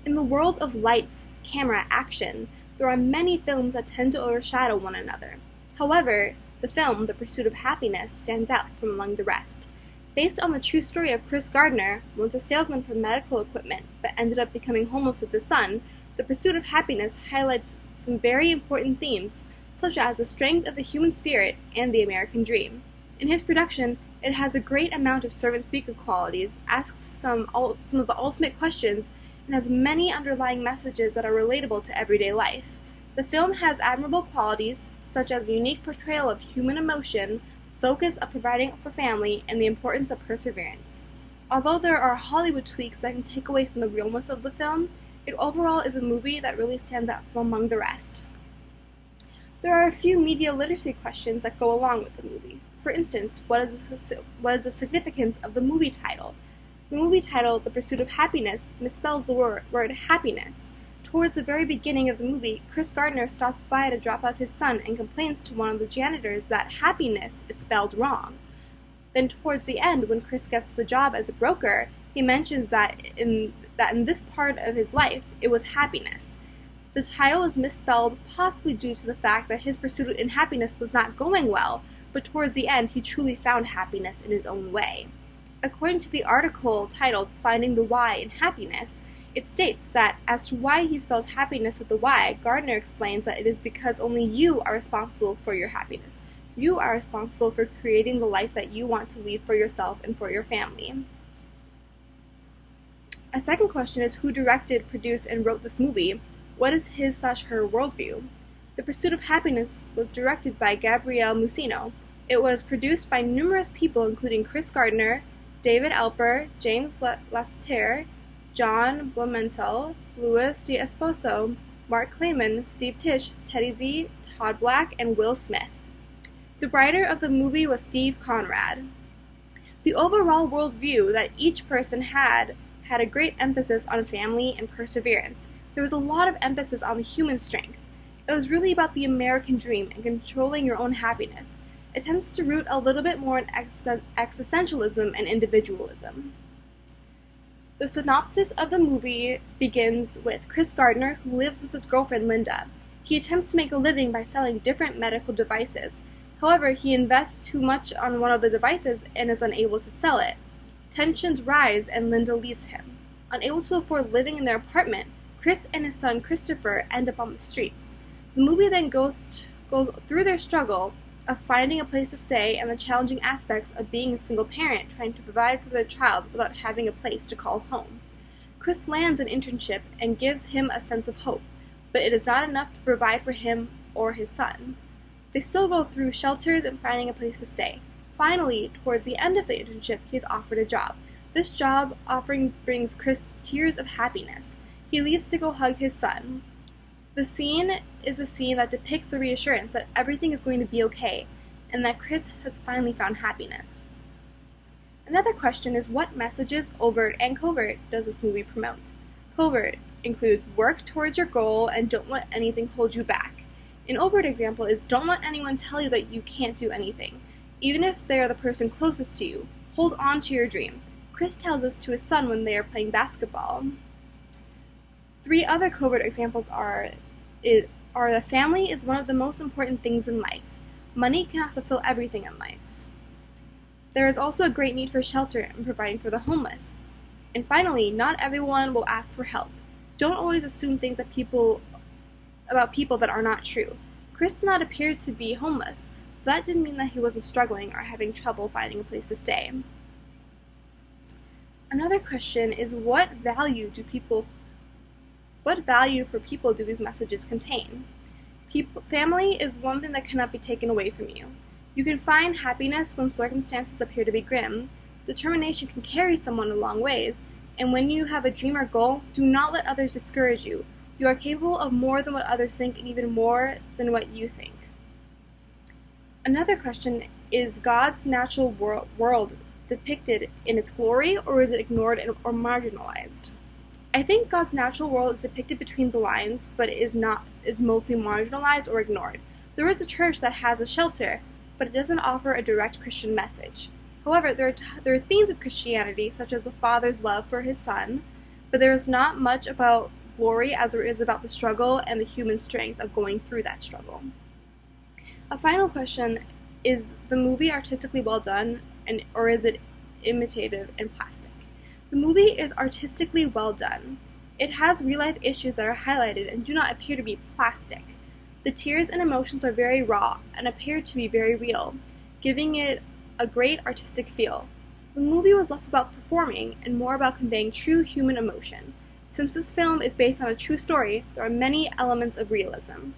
In the world of lights, camera, action, there are many films that tend to overshadow one another. However, the film, The Pursuit of Happiness, stands out from among the rest. Based on the true story of Chris Gardner, once a salesman for medical equipment but ended up becoming homeless with his son, The Pursuit of Happiness highlights some very important themes, such as the strength of the human spirit and the American dream. In his production, it has a great amount of servant speaker qualities, asks some of the ultimate questions, and has many underlying messages that are relatable to everyday life. The film has admirable qualities, such as a unique portrayal of human emotion, focus of providing for family, and the importance of perseverance. Although there are Hollywood tweaks that can take away from the realness of the film, it overall is a movie that really stands out from among the rest. There are a few media literacy questions that go along with the movie. For instance, what is the significance of the movie title? The movie title, The Pursuit of Happiness, misspells the word happiness. Towards the very beginning of the movie, Chris Gardner stops by to drop off his son and complains to one of the janitors that happiness is spelled wrong. Then towards the end, when Chris gets the job as a broker, he mentions that in this part of his life, it was happiness. The title is misspelled, possibly due to the fact that his pursuit in happiness was not going well, but towards the end, he truly found happiness in his own way. According to the article titled Finding the Why in Happiness, it states that as to why he spells happiness with the Y, Gardner explains that it is because only you are responsible for your happiness. You are responsible for creating the life that you want to lead for yourself and for your family. A second question is who directed, produced, and wrote this movie? What is his/her worldview? The Pursuit of Happiness was directed by Gabrielle Musino. It was produced by numerous people including Chris Gardner, David Alper, James Lasseter, John Blumenthal, Louis D'Esposo, Mark Clayman, Steve Tisch, Teddy Z, Todd Black, and Will Smith. The writer of the movie was Steve Conrad. The overall worldview that each person had a great emphasis on family and perseverance. There was a lot of emphasis on the human strength. It was really about the American dream and controlling your own happiness. It tends to root a little bit more in existentialism and individualism. The synopsis of the movie begins with Chris Gardner, who lives with his girlfriend Linda. He attempts to make a living by selling different medical devices. However, he invests too much on one of the devices and is unable to sell it. Tensions rise and Linda leaves him. Unable to afford living in their apartment, Chris and his son Christopher end up on the streets. The movie then goes through their struggle of finding a place to stay and the challenging aspects of being a single parent trying to provide for their child without having a place to call home. Chris lands an internship and gives him a sense of hope, but it is not enough to provide for him or his son. They still go through shelters and finding a place to stay. Finally, towards the end of the internship, he is offered a job. This job offering brings Chris tears of happiness. He leaves to go hug his son. The scene is a scene that depicts the reassurance that everything is going to be okay, and that Chris has finally found happiness. Another question is what messages, overt and covert, does this movie promote? Covert includes work towards your goal and don't let anything hold you back. An overt example is don't let anyone tell you that you can't do anything. Even if they are the person closest to you, hold on to your dream. Chris tells this to his son when they are playing basketball. Three other covert examples are the family is one of the most important things in life. Money cannot fulfill everything in life. There is also a great need for shelter and providing for the homeless. And finally, not everyone will ask for help. Don't always assume things about people that are not true. Chris did not appear to be homeless, but that didn't mean that he wasn't struggling or having trouble finding a place to stay. Another question is what value for people do these messages contain? Family is one thing that cannot be taken away from you. You can find happiness when circumstances appear to be grim. Determination can carry someone a long ways, and when you have a dream or goal, do not let others discourage you. You are capable of more than what others think and even more than what you think. Another question is God's natural world depicted in its glory, or is it ignored or marginalized? I think God's natural world is depicted between the lines, but is mostly marginalized or ignored. There is a church that has a shelter, but it doesn't offer a direct Christian message. However, there are themes of Christianity, such as a father's love for his son, but there is not much about glory as there is about the struggle and the human strength of going through that struggle. A final question: is the movie artistically well done, or is it imitative and plastic? The movie is artistically well done. It has real-life issues that are highlighted and do not appear to be plastic. The tears and emotions are very raw and appear to be very real, giving it a great artistic feel. The movie was less about performing and more about conveying true human emotion. Since this film is based on a true story, there are many elements of realism.